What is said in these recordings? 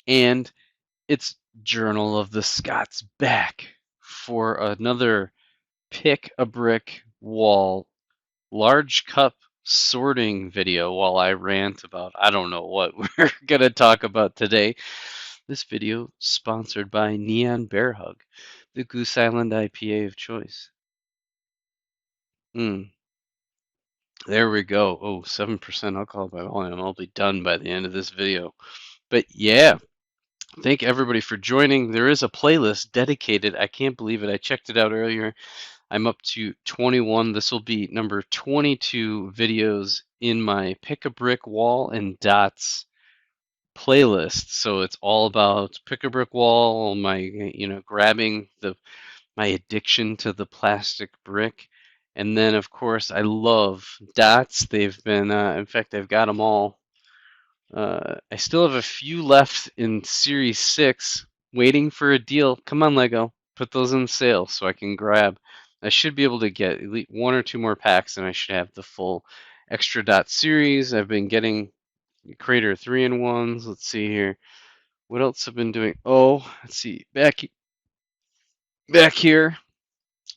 And it's Journal of the Scots back for another pick a brick wall large cup sorting video while I rant about I don't know what we're going to talk about today. This video sponsored by Neon Bear Hug, the Goose Island IPA of choice. There we go. Oh, 7% alcohol by volume. I'll be done by the end of this video. But yeah, thank everybody for joining. There is a playlist dedicated. I can't believe it. I checked it out earlier. I'm up to 21. This will be number 22 videos in my Pick a Brick Wall and Dots playlist. So it's all about Pick a Brick Wall, my, grabbing my addiction to the plastic brick. And then, of course, I love Dots. They've been, in fact, I've got them all. I still have a few left in Series 6, waiting for a deal. Come on, Lego. Put those on sale so I can grab. I should be able to get at least 1 or 2 more packs, and I should have the full Extra Dot series. I've been getting Crater 3-in-1s. Let's see here. What else have I been doing? Oh, let's see. Back here,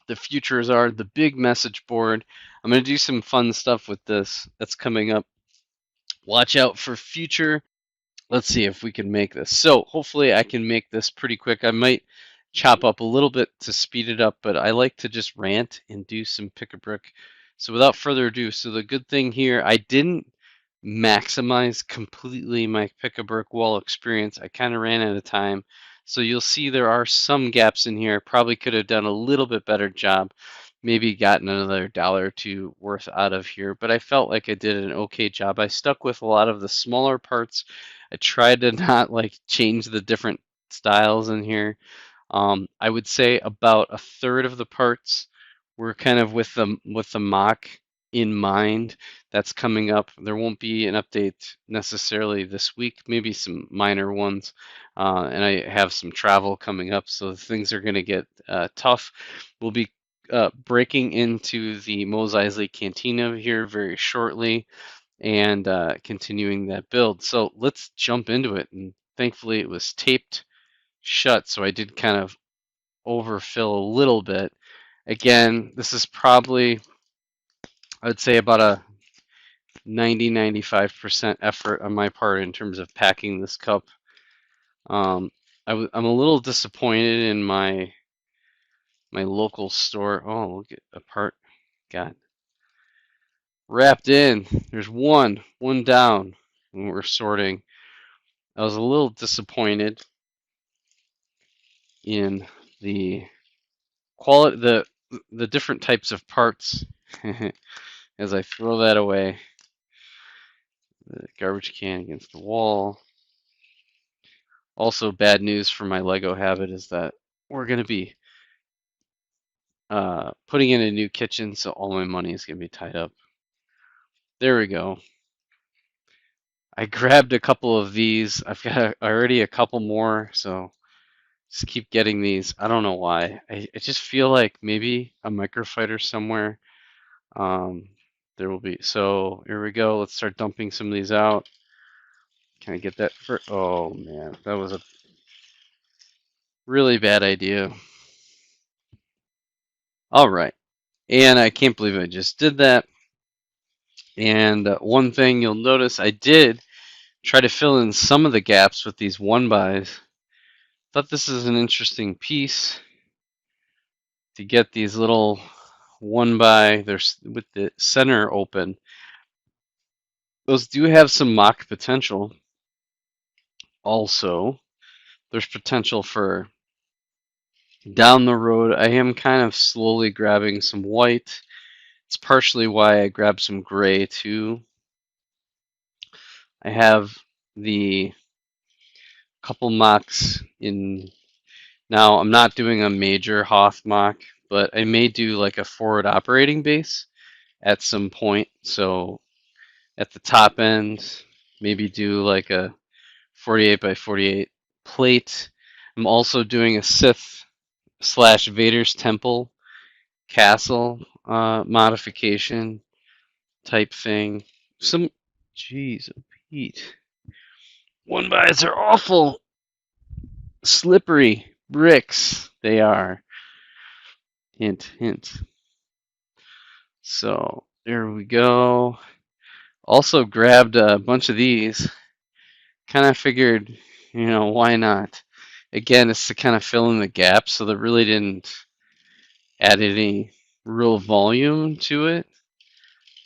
the futures are the big message board. I'm going to do some fun stuff with this that's coming up. Watch out for future. Let's see if we can make this. So hopefully I can make this pretty quick. I might chop up a little bit to speed it up, but I like to just rant and do some pick a brick. So without further ado, so the good thing here, I didn't maximize completely my pick a brick wall experience. I kind of ran out of time. So you'll see there are some gaps in here. Probably could have done a little bit better job. Maybe gotten another $1 or 2 worth out of here, but I felt like I did an okay job. I stuck with a lot of the smaller parts. I tried to not like change the different styles in here. I would say about a third of the parts were kind of with the mock in mind. That's coming up. There won't be an update necessarily this week, maybe some minor ones. And I have some travel coming up, so things are going to get tough. We'll be breaking into the Mos Eisley Cantina here very shortly and continuing that build. So let's jump into it. And thankfully it was taped shut, so I did kind of overfill a little bit. Again, this is probably, I'd say, about a 90-95% effort on my part in terms of packing this cup. I'm a little disappointed in my local store. Oh, look at a part got wrapped in. There's one down when we're sorting. I was a little disappointed in the quality, the different types of parts. As I throw that away, the garbage can against the wall. Also, bad news for my Lego habit is that we're going to be putting in a new kitchen, so all my money is going to be tied up. There we go. I grabbed a couple of these. I've got already a couple more, so just keep getting these. I don't know why. I just feel like maybe a microfighter somewhere. There will be. So here we go. Let's start dumping some of these out. Can I get that for? Oh man, that was a really bad idea. All right. And I can't believe I just did that. And one thing you'll notice, I did try to fill in some of the gaps with these one bys. Thought this is an interesting piece to get these little one by, there's with the center open. Those do have some mock potential. Also, there's potential for down the road. I am kind of slowly grabbing some white. It's partially why I grabbed some gray too. I have the couple mocks in. Now, I'm not doing a major Hoth mock, but I may do like a forward operating base at some point. So at the top end, maybe do like a 48 by 48 plate. I'm also doing a Sith / Vader's Temple castle modification type thing. Jeez, Pete. One buys are awful. Slippery bricks they are. Hint, hint. So there we go. Also grabbed a bunch of these. Kind of figured, why not? Again, it's to kind of fill in the gaps, so that really didn't add any real volume to it.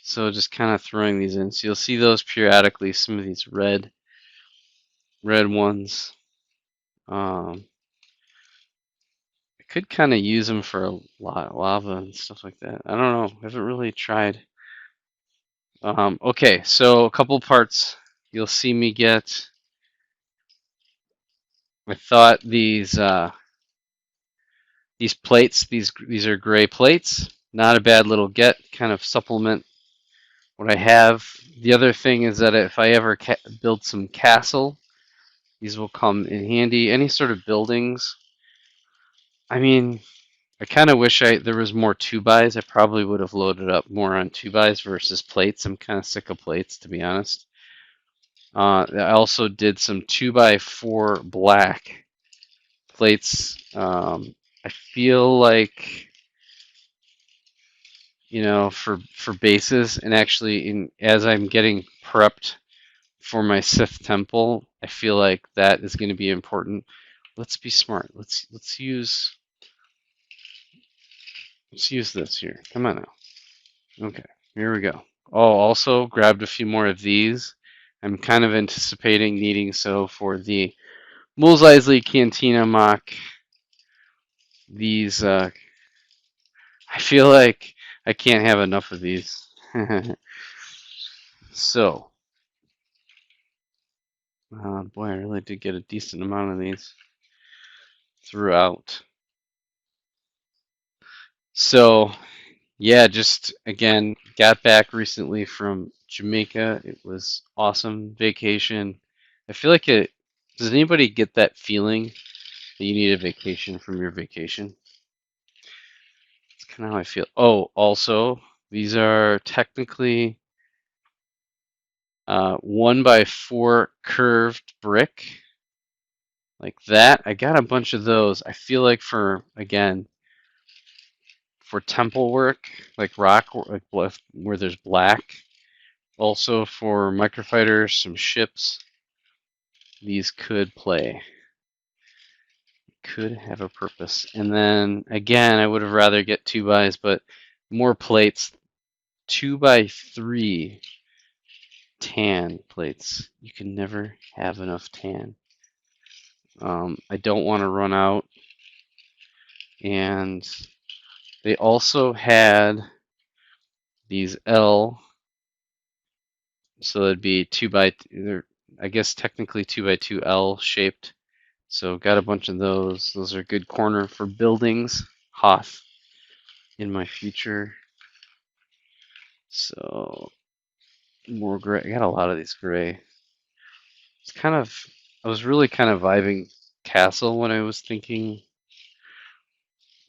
So just kind of throwing these in. So you'll see those periodically, some of these red ones. I could kind of use them for a lot lava and stuff like that. I don't know. I haven't really tried. Okay, so a couple parts you'll see me get. I thought these plates, these are gray plates. Not a bad little get. Kind of supplement what I have. The other thing is that if I ever build some castle, these will come in handy. Any sort of buildings. I mean, I kind of wish there was more 2x. I probably would have loaded up more on 2x versus plates. I'm kind of sick of plates, to be honest. I also did some 2x4 black plates. I feel like, for bases, and actually, as I'm getting prepped for my Sith temple, I feel like that is going to be important. Let's be smart. Let's use this here. Come on now. Okay, here we go. Oh, also grabbed a few more of these. I'm kind of anticipating needing so for the Mos Eisley Cantina mock. These, I feel like I can't have enough of these. So, boy, I really did get a decent amount of these throughout. So, yeah, just again, got back recently from Jamaica. It was awesome vacation. I feel like it. Does anybody get that feeling that you need a vacation from your vacation? It's kind of how I feel. Oh, also, these are technically 1x4 curved brick. Like that. I got a bunch of those. I feel like for temple work, like rock, like where there's black. Also for microfighters, some ships. These could play. Could have a purpose. And then again, I would have rather get 2x's, but more plates. 2x3 tan plates. You can never have enough tan. I don't want to run out. And they also had these L, so it'd be 2x, I guess technically 2x2 L shaped. So got a bunch of those. Those are good corner for buildings. Hoth in my future. So more gray. I got a lot of these gray. I was really kind of vibing castle when I was thinking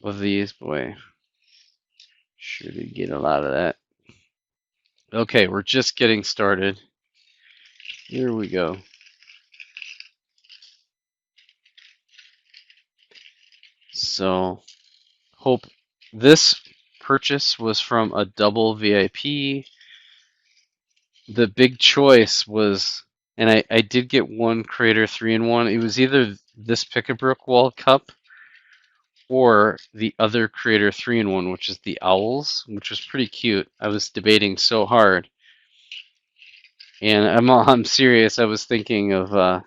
of these. Boy, sure did get a lot of that. Okay, we're just getting started. Here we go. So, hope this purchase was from a double VIP. The big choice was, and I did get one Creator 3-in-1. It was either this Pick-a-Brick Wall cup or the other Creator 3-in-1, which is the owls, which was pretty cute. I was debating so hard. And I'm serious. I was thinking of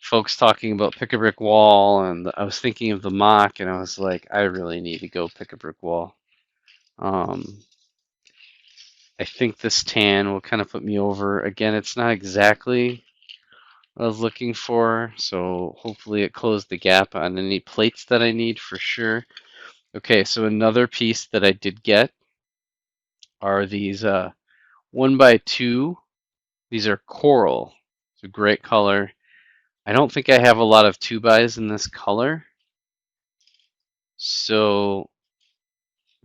folks talking about Pick-a-Brick Wall, and I was thinking of the mock, and I was like, I really need to go Pick-a-Brick Wall. I think this tan will kind of put me over. Again, it's not exactly what I was looking for, so hopefully it closed the gap on any plates that I need for sure. Okay, so another piece that I did get are these 1x2. These are coral. It's a great color. I don't think I have a lot of 2x's in this color, so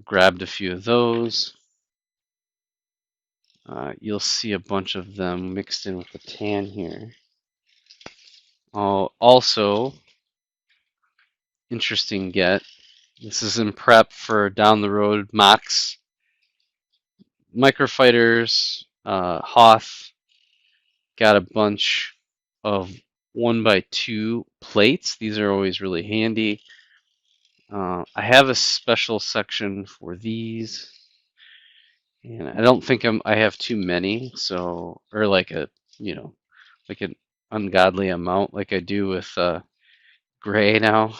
grabbed a few of those. You'll see a bunch of them mixed in with the tan here. Also, interesting get. This is in prep for down the road mocks, microfighters, Hoth. Got a bunch of 1x2 plates. These are always really handy. I have a special section for these, and I don't think I have too many, so or like a like an ungodly amount like I do with gray now.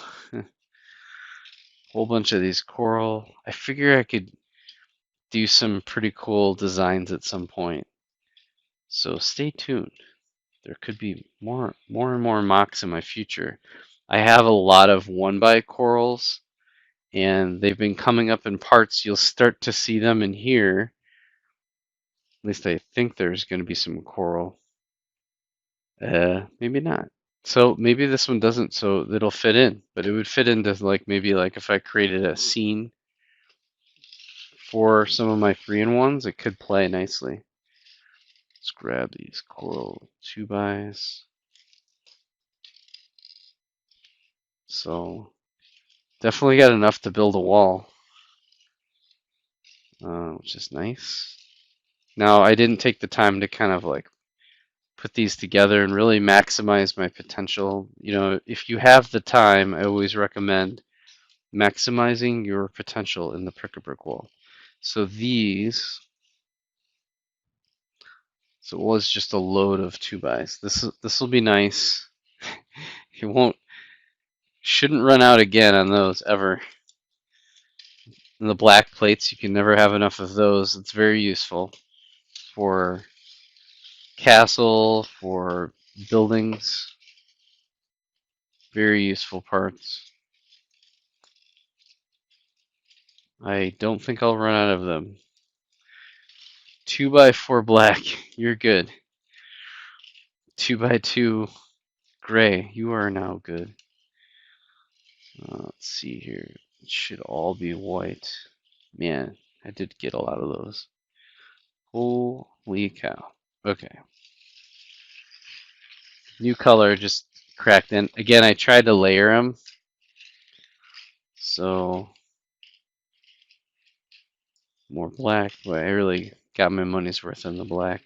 Whole bunch of these coral. I figure I could do some pretty cool designs at some point. So stay tuned. There could be more and more mocks in my future. I have a lot of 1x corals, and they've been coming up in parts. You'll start to see them in here. At least I think there's going to be some coral. Maybe not. So maybe this one doesn't, so it'll fit in. But it would fit into like maybe like if I created a scene for some of my 3-in-1s, it could play nicely. Let's grab these coral 2x. So definitely got enough to build a wall, which is nice. Now I didn't take the time to kind of like put these together and really maximize my potential. You know, if you have the time, I always recommend maximizing your potential in the brick wall. So these, so it was just a load of 2x. This will be nice. You shouldn't run out again on those ever. And the black plates, you can never have enough of those. It's very useful for castle, for buildings. Very useful parts. I don't think I'll run out of them. 2x4 black, you're good. 2x2 gray, you are now good. Let's see here. It should all be white. Man, I did get a lot of those. Holy cow. Okay. New color just cracked in. Again, I tried to layer them. So, more black, but I really got my money's worth on the black.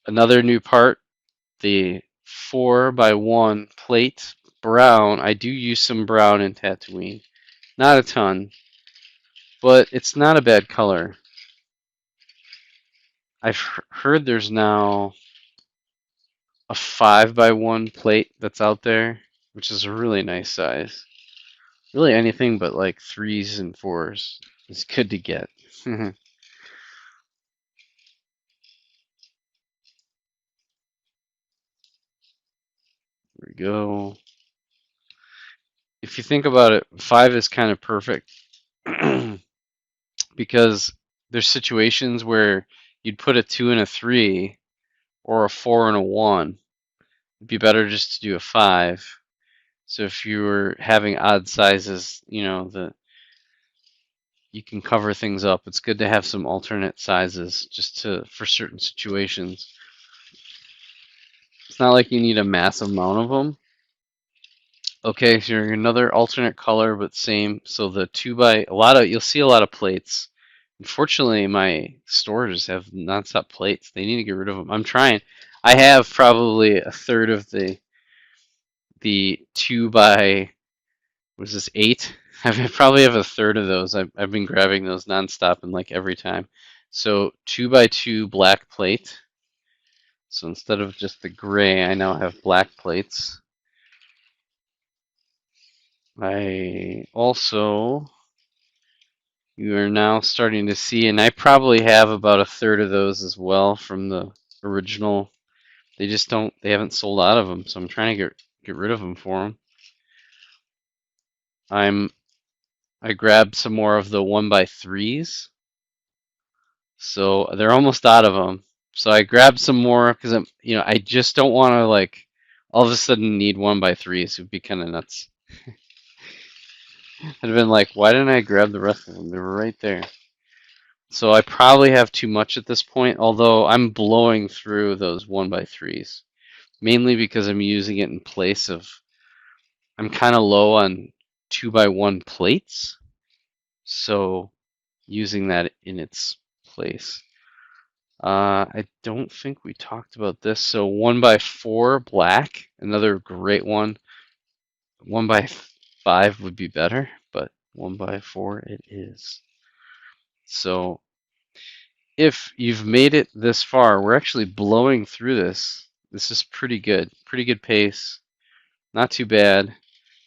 Another new part, the 4x1 plate brown. I do use some brown in Tatooine. Not a ton, but it's not a bad color. I've heard there's now a 5x1 plate that's out there, which is a really nice size. Really anything but like 3s and 4s is good to get. There we go. If you think about it, 5 is kind of perfect because there's situations where you'd put a 2 and a 3 or a 4 and a 1. It'd be better just to do a 5. So if you were having odd sizes, you know, you can cover things up. It's good to have some alternate sizes just for certain situations. It's not like you need a massive amount of them. Okay, so you're another alternate color, but same. So the 2x, you'll see a lot of plates. Unfortunately, my stores have nonstop plates. They need to get rid of them. I'm trying. I have probably a third of the 2x, what is this, 8? I probably have a third of those. I've been grabbing those nonstop and like every time. So 2x2 black plate. So instead of just the gray, I now have black plates. I also, you are now starting to see, and I probably have about a third of those as well from the original. They just they haven't sold out of them, so I'm trying to get rid of them for them. I grabbed some more of the 1x3s, so they're almost out of them. So I grabbed some more because I just don't want to like all of a sudden need 1x3s. It would be kind of nuts. I'd have been like, why didn't I grab the rest of them? They were right there. So I probably have too much at this point, although I'm blowing through those 1x3s. mainly because I'm using it in place of, I'm kind of low on 2x1 plates, so using that in its place. I don't think we talked about this. So 1x4 black, another great one. 1x5 would be better, but 1x4 it is. So if you've made it this far, we're actually blowing through this. This is pretty good. Pretty good pace. Not too bad.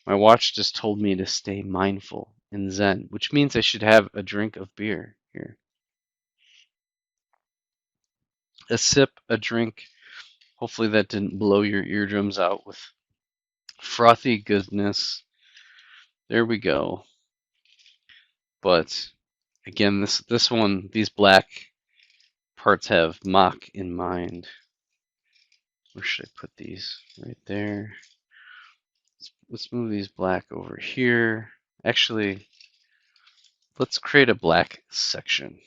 My watch just told me to stay mindful and zen, which means I should have a drink of beer here. A sip, a drink. Hopefully that didn't blow your eardrums out with frothy goodness. There we go. But again, this one, these black parts have mock in mind. Where should I put these? Right there. Let's move these black over here. Actually, let's create a black section.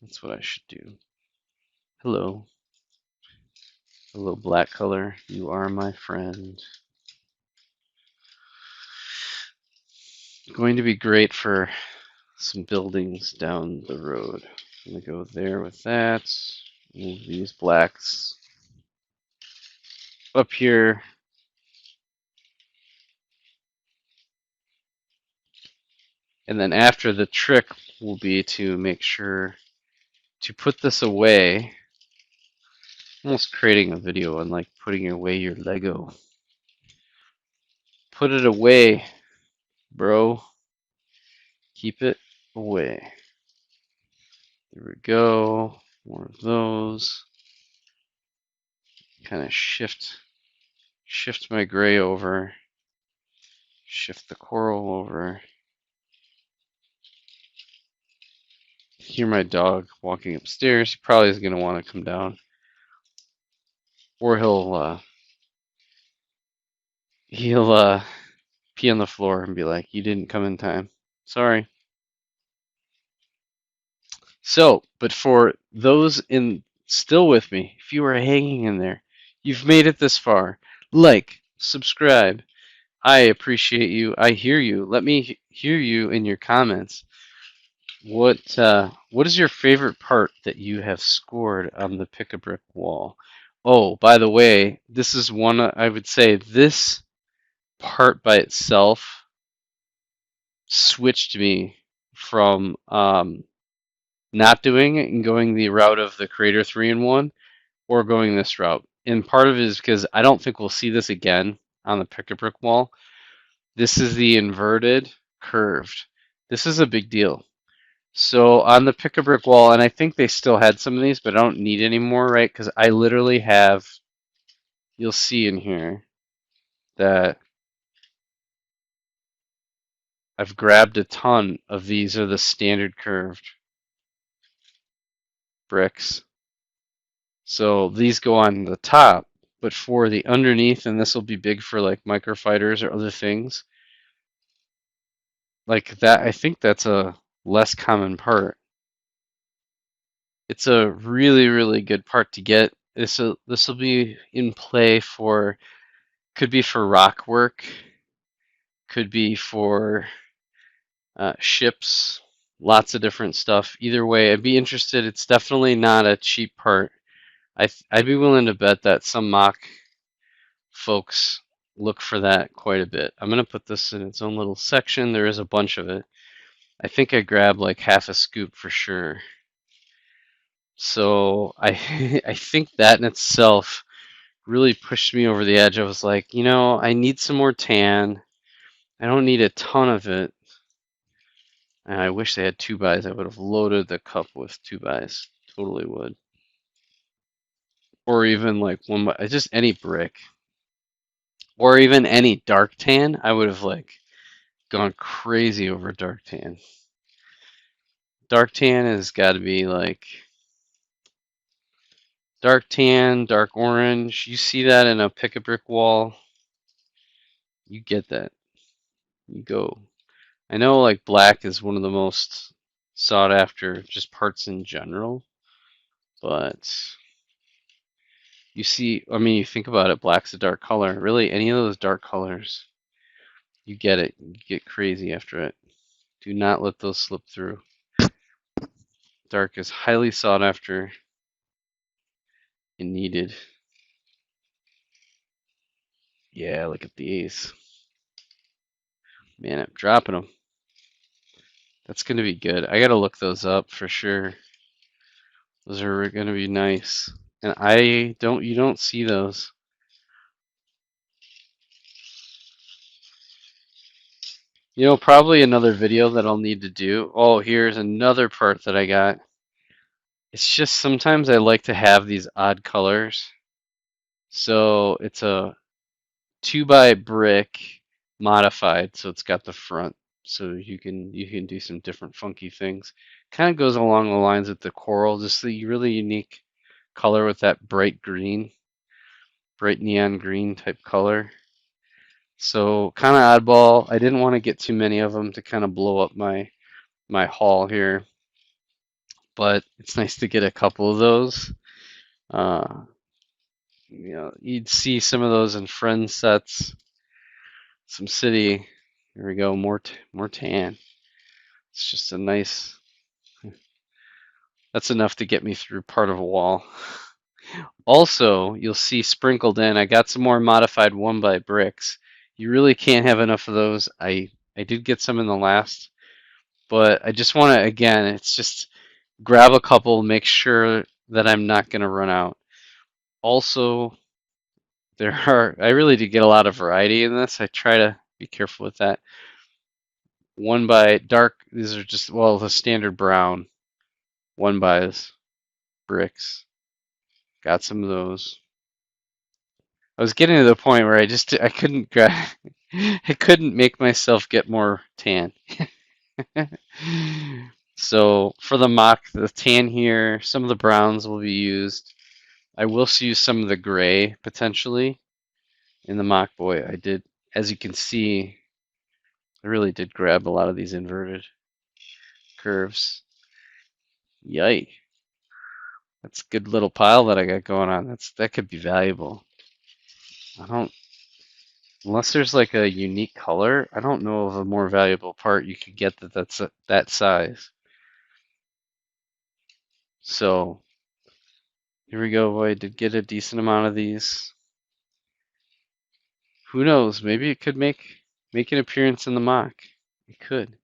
That's what I should do. Hello. Hello, black color. You are my friend. Going to be great for some buildings down the road. I'm going to go there with that. Move these blacks up here. And then after, the trick will be to make sure to put this away. Almost creating a video on like putting away your Lego. Put it away, bro. Keep it away. There we go. More of those. Kind of shift my gray over. Shift the coral over. Hear my dog walking upstairs. He probably is going to want to come down, or he'll pee on the floor and be like, "You didn't come in time. Sorry." So, but for those in still with me, if you are hanging in there, you've made it this far. Like, subscribe. I appreciate you. I hear you. Let me hear you in your comments. What is your favorite part that you have scored on the pick a brick wall? Oh, by the way, this is one I would say this part by itself switched me from not doing it and going the route of the Creator 3-in-1 or going this route. And part of it is because I don't think we'll see this again on the pick a brick wall. This is the inverted curved. This is a big deal. So on the pick a brick wall, and I think they still had some of these, but I don't need any more, right? Because I literally have, you'll see in here that I've grabbed a ton of these are the standard curved bricks. So these go on the top, but for the underneath, and this will be big for like microfighters or other things, like that, I think that's a less common part. It's a really, really good part to get. This will be in play for, could be for rock work, could be for ships, lots of different stuff. Either way, I'd be interested. It's definitely not a cheap part. I'd be willing to bet that some mock folks look for that quite a bit. I'm going to put this in its own little section. There is a bunch of it. I think I grabbed like half a scoop for sure. So I I think that in itself really pushed me over the edge. I was like, you know, I need some more tan. I don't need a ton of it. And I wish they had 2x. I would have loaded the cup with 2x. Totally would. Or even like just any brick. Or even any dark tan. I would have like gone crazy over dark tan. Dark tan has got to be like dark tan, dark orange. You see that in a pick a brick wall. You get that. You go. I know like black is one of the most sought after just parts in general, but You see, I mean, you think about it, black's a dark color. Really, any of those dark colors, you get it. You get crazy after it. Do not let those slip through. Dark is highly sought after and needed. Yeah, look at these. Man, I'm dropping them. That's going to be good. I got to look those up for sure. Those are going to be nice. And you don't see those. You know, probably another video that I'll need to do. Oh, here's another part that I got. It's just sometimes I like to have these odd colors. So it's a 2 by brick modified, so it's got the front. So you can do some different funky things. Kind of goes along the lines with the coral, just the really unique color with that bright neon green type color. So kind of oddball. I didn't want to get too many of them to kind of blow up my haul here, but it's nice to get a couple of those. Uh, you'd see some of those in friend sets, some city. Here we go, more tan. It's just a nice. That's enough to get me through part of a wall. Also, you'll see sprinkled in. I got some more modified 1 by bricks. You really can't have enough of those. I did get some in the last, but I just want to again. It's just grab a couple, make sure that I'm not going to run out. Also, I really did get a lot of variety in this. I try to be careful with that. 1 by dark, these are just, well, the standard brown 1 bys, bricks. Got some of those. I was getting to the point where I couldn't I couldn't make myself get more tan. So for the mock, the tan here, some of the browns will be used. I will use some of the gray potentially in the mock boy. I did, as you can see, I really did grab a lot of these inverted curves. Yay. That's a good little pile that I got going on. That could be valuable. Unless there's like a unique color, I don't know of a more valuable part you could get that size. So here we go. I did get a decent amount of these. Who knows? Maybe it could make an appearance in the mock. It could.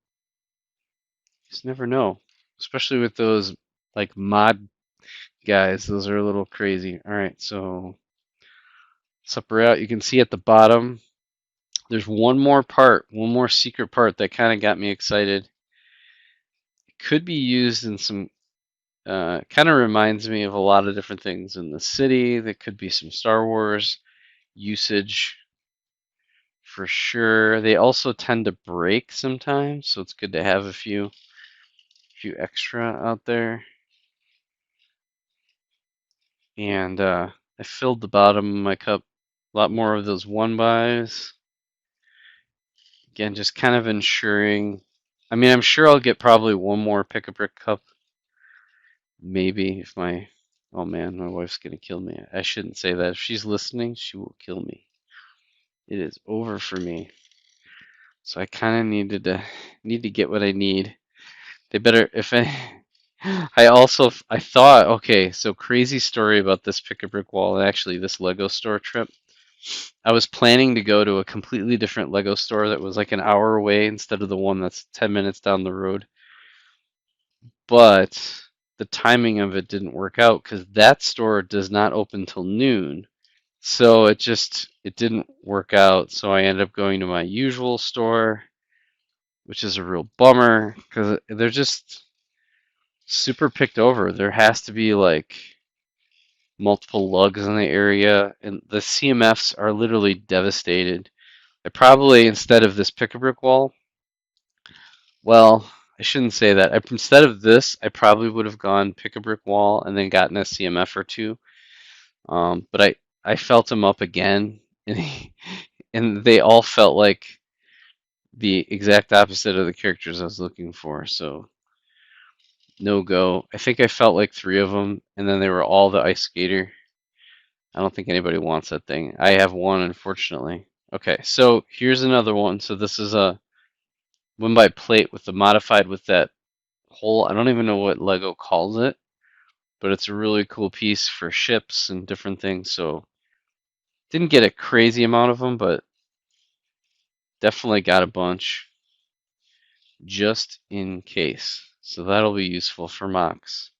Just never know. Especially with those like mod guys. Those are a little crazy. All right, so separate out. You can see at the bottom, there's one more secret part that kind of got me excited. It could be used in some, kind of reminds me of a lot of different things in the city. There could be some Star Wars usage for sure. They also tend to break sometimes, so it's good to have a few extra out there. And I filled the bottom of my cup a lot more of those 1 bys. Again, just kind of ensuring. I mean, I'm sure I'll get probably one more pick-a-brick cup. Maybe if my. Oh man, my wife's gonna kill me. I shouldn't say that. If she's listening, she will kill me. It is over for me. So I kind of need to get what I need. They better if I. I thought, okay, so crazy story about this pick-a-brick wall and actually this Lego store trip. I was planning to go to a completely different Lego store that was like an hour away instead of the one that's 10 minutes down the road. But the timing of it didn't work out because that store does not open till noon. So it didn't work out. So I ended up going to my usual store, which is a real bummer because they're just super picked over. There has to be like multiple lugs in the area, and the CMFs are literally devastated. I probably, instead of this pick-a-brick wall, well, I shouldn't say that. Instead of this, I probably would have gone pick-a-brick wall and then gotten a CMF or two. But I felt them up again, and they all felt like the exact opposite of the characters I was looking for. So no go. I think I felt like 3 of them, and then they were all the ice skater. I don't think anybody wants that thing. I have one, unfortunately. Okay, so here's another one. So this is a 1 by plate with the modified with that hole. I don't even know what Lego calls it, but it's a really cool piece for ships and different things. So didn't get a crazy amount of them, but definitely got a bunch just in case. So that'll be useful for mocks.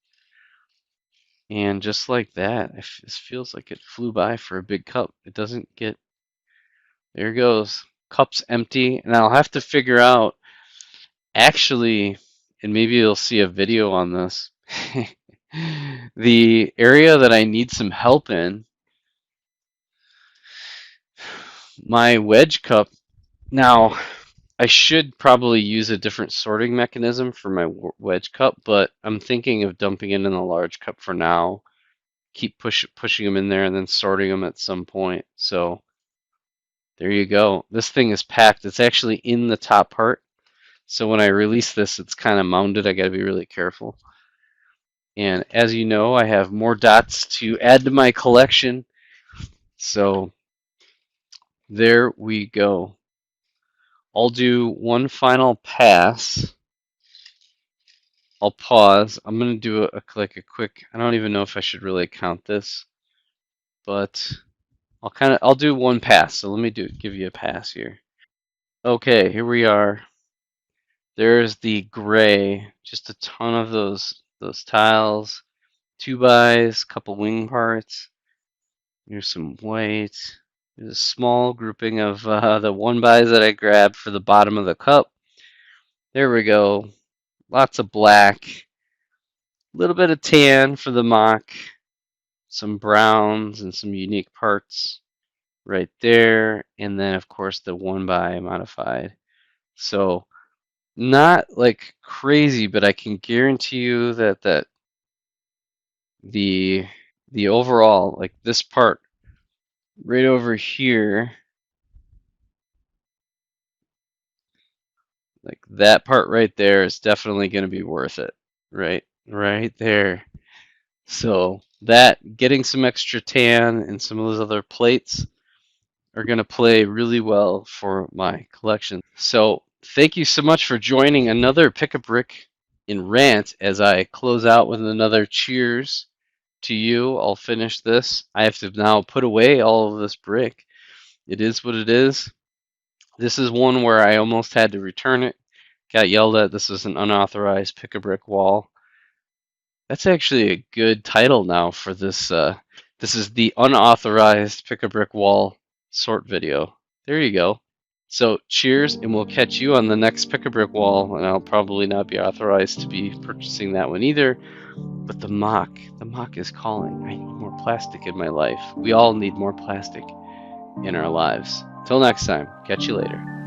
And just like that, this feels like it flew by for a big cup. It doesn't get, there it goes. Cup's empty, and I'll have to figure out, actually, and maybe you'll see a video on this, the area that I need some help in, my wedge cup. Now, I should probably use a different sorting mechanism for my wedge cup, but I'm thinking of dumping it in a large cup for now. Keep pushing them in there and then sorting them at some point. So there you go. This thing is packed. It's actually in the top part. So when I release this, it's kind of mounted. I got to be really careful. And as you know, I have more dots to add to my collection. So there we go. I'll do one final pass. I'll pause. I'm going to do a quick, I don't even know if I should really count this, but I'll do one pass. So let me give you a pass here. Okay, here we are. There's the gray, just a ton of those tiles, 2 bys, couple wing parts. Here's some white. There's a small grouping of the 1 bys that I grabbed for the bottom of the cup. There we go. Lots of black, a little bit of tan for the mock, some browns and some unique parts right there, and then of course the 1 by modified. So not like crazy, but I can guarantee you that the overall, like this part right over here, like that part right there is definitely going to be worth it. Right there. So that, getting some extra tan and some of those other plates are going to play really well for my collection. So thank you so much for joining another Pick a Brick in rant as I close out with another cheers to you. I'll finish this. I have to now put away all of this brick. It is what it is. This is one where I almost had to return it. Got yelled at. This is an unauthorized Pick a Brick wall. That's actually a good title now for this. This is the unauthorized Pick a Brick wall sort video. There you go. So cheers, and we'll catch you on the next Pick a Brick wall. And I'll probably not be authorized to be purchasing that one either. But the mock is calling. I need more plastic in my life. We all need more plastic in our lives. Till next time, catch you later.